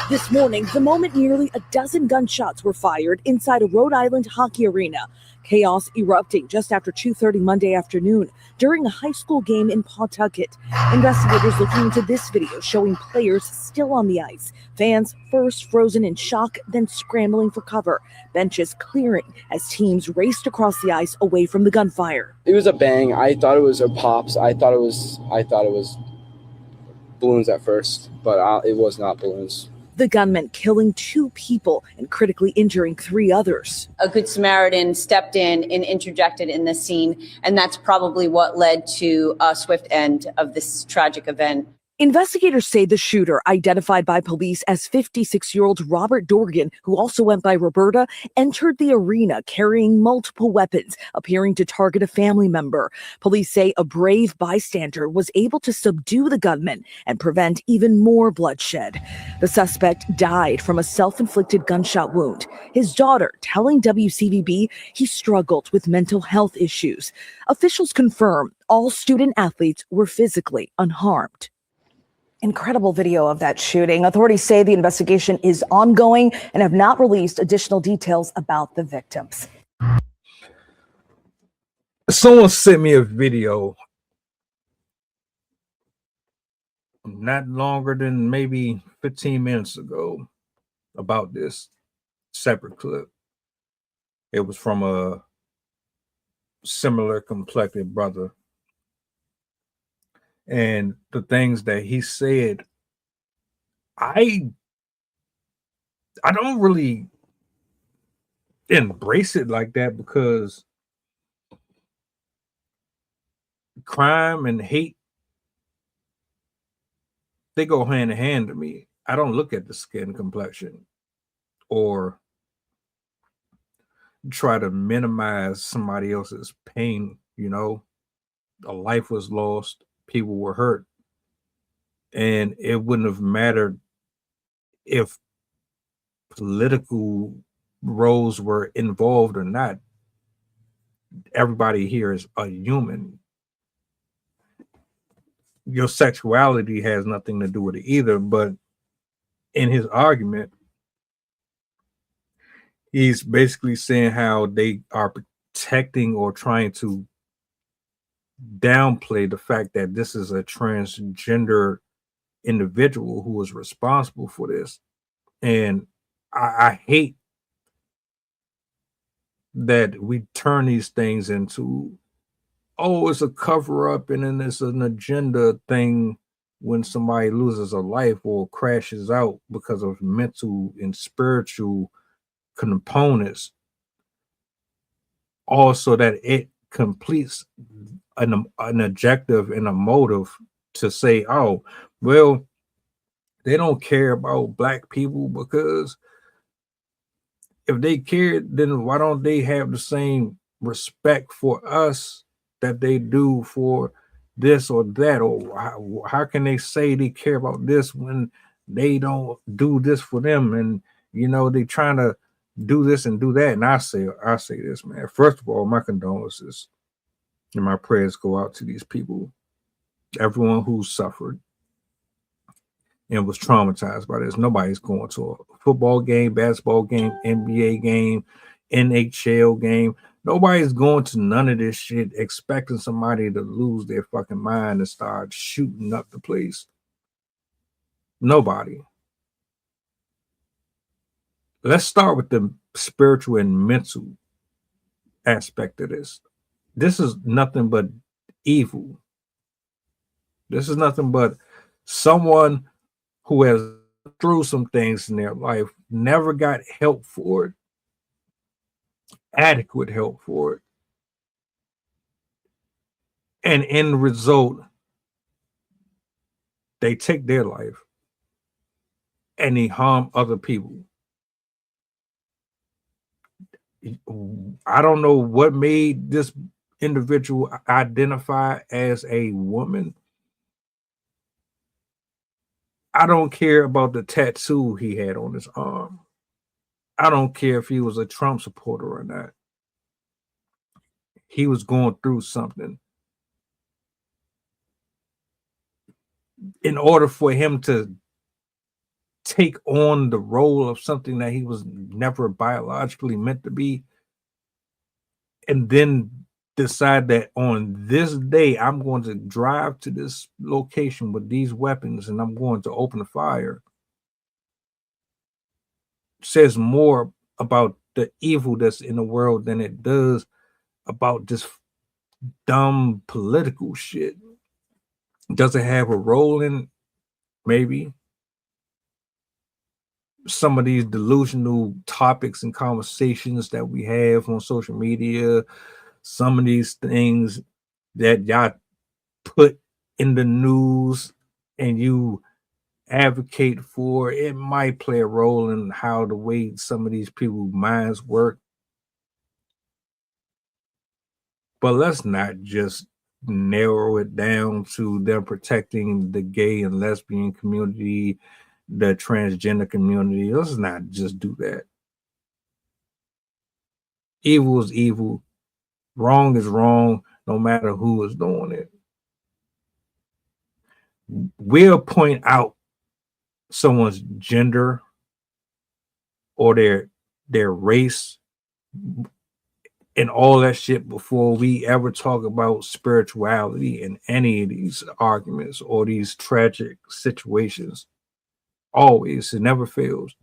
This morning, the moment nearly a dozen gunshots were fired inside a Rhode Island hockey arena. Chaos erupting just after 2:30 Monday afternoon during a high school game in Pawtucket. Investigators looking into this video showing players still on the ice. Fans first frozen in shock, then scrambling for cover. Benches clearing as teams raced across the ice away from the gunfire. It was a bang. I thought it was a pops. I thought it was balloons at first, but it was not balloons. The gunman killing 2 people and critically injuring 3 others. A good Samaritan stepped in and interjected in this scene, and that's probably what led to a swift end of this tragic event. Investigators say the shooter, identified by police as 56-year-old Robert Dorgan, who also went by Roberta, entered the arena carrying multiple weapons, appearing to target a family member. Police say a brave bystander was able to subdue the gunman and prevent even more bloodshed. The suspect died from a self-inflicted gunshot wound. His daughter telling WCVB he struggled with mental health issues. Officials confirm all student athletes were physically unharmed. Incredible video of that shooting. Authorities say the investigation is ongoing and have not released additional details about the victims. Someone sent me a video not longer than maybe 15 minutes ago about this separate clip. It was from a similar complected brother. And the things that he said, I don't really embrace it like that, because crime and hate, they go hand in hand to me. I don't look at the skin complexion or try to minimize somebody else's pain. You know, a life was lost. People were hurt, and it wouldn't have mattered if political roles were involved or not. Everybody here is a human. Your sexuality has nothing to do with it either. But in his argument, he's basically saying how they are protecting or trying to downplay the fact that this is a transgender individual who was responsible for this. And I hate that we turn these things into, oh, it's a cover up and then it's an agenda thing when somebody loses a life or crashes out because of mental and spiritual components, also that it completes an objective and a motive to say, oh, well, they don't care about black people, because if they cared, then why don't they have the same respect for us that they do for this or that? Or how can they say they care about this when they don't do this for them? And, you know, they trying to do this and do that. And I say this, man. First of all, my condolences and my prayers go out to these people, everyone who suffered and was traumatized by this. Nobody's going to a football game, basketball game, NBA game, NHL game. Nobody's going to none of this shit expecting somebody to lose their fucking mind and start shooting up the place. Nobody. Let's start with the spiritual and mental aspect of this. This is nothing but evil. This is nothing but someone who has through some things in their life, never got help for it, adequate help for it. And in the result, they take their life and they harm other people. I don't know what made this individual identify as a woman. I don't care about the tattoo he had on his arm. I don't care if he was a Trump supporter or not. He was going through something. In order for him to take on the role of something that he was never biologically meant to be, and then decide that on this day I'm going to drive to this location with these weapons and I'm going to open a fire, says more about the evil that's in the world than it does about this dumb political shit. Does it have a role in? Maybe. Some of these delusional topics and conversations that we have on social media, some of these things that y'all put in the news and you advocate for, it might play a role in how the way some of these people's minds work. But let's not just narrow it down to them protecting the gay and lesbian community, the transgender community. Let's not just do that. Evil is evil. Wrong is wrong, no matter who is doing it. We'll point out someone's gender or their race and all that shit before we ever talk about spirituality in any of these arguments or these tragic situations. Always, it never fails.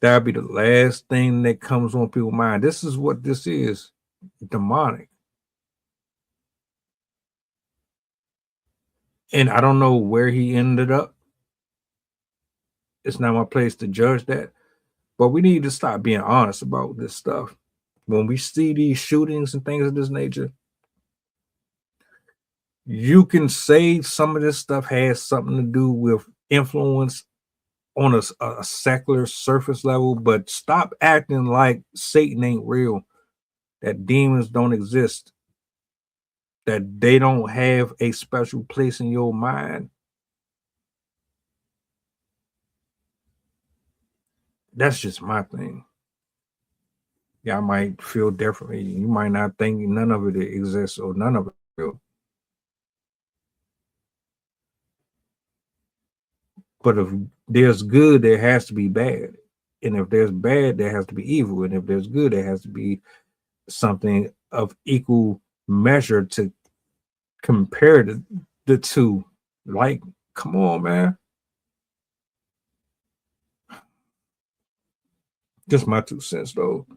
That'll be the last thing that comes on people's mind. This is what this is, demonic. And I don't know where he ended up. It's not my place to judge that. But we need to stop being honest about this stuff. When we see these shootings and things of this nature, you can say some of this stuff has something to do with influence on a secular surface level, but stop acting like Satan ain't real, that demons don't exist, that they don't have a special place in your mind. That's just my thing. Y'all might feel differently. You might not think none of it exists or none of it real. But if there's good, there has to be bad. And if there's bad, there has to be evil. And if there's good, there has to be something of equal measure to compare the two. Like, come on, man. Just my 2 cents, though.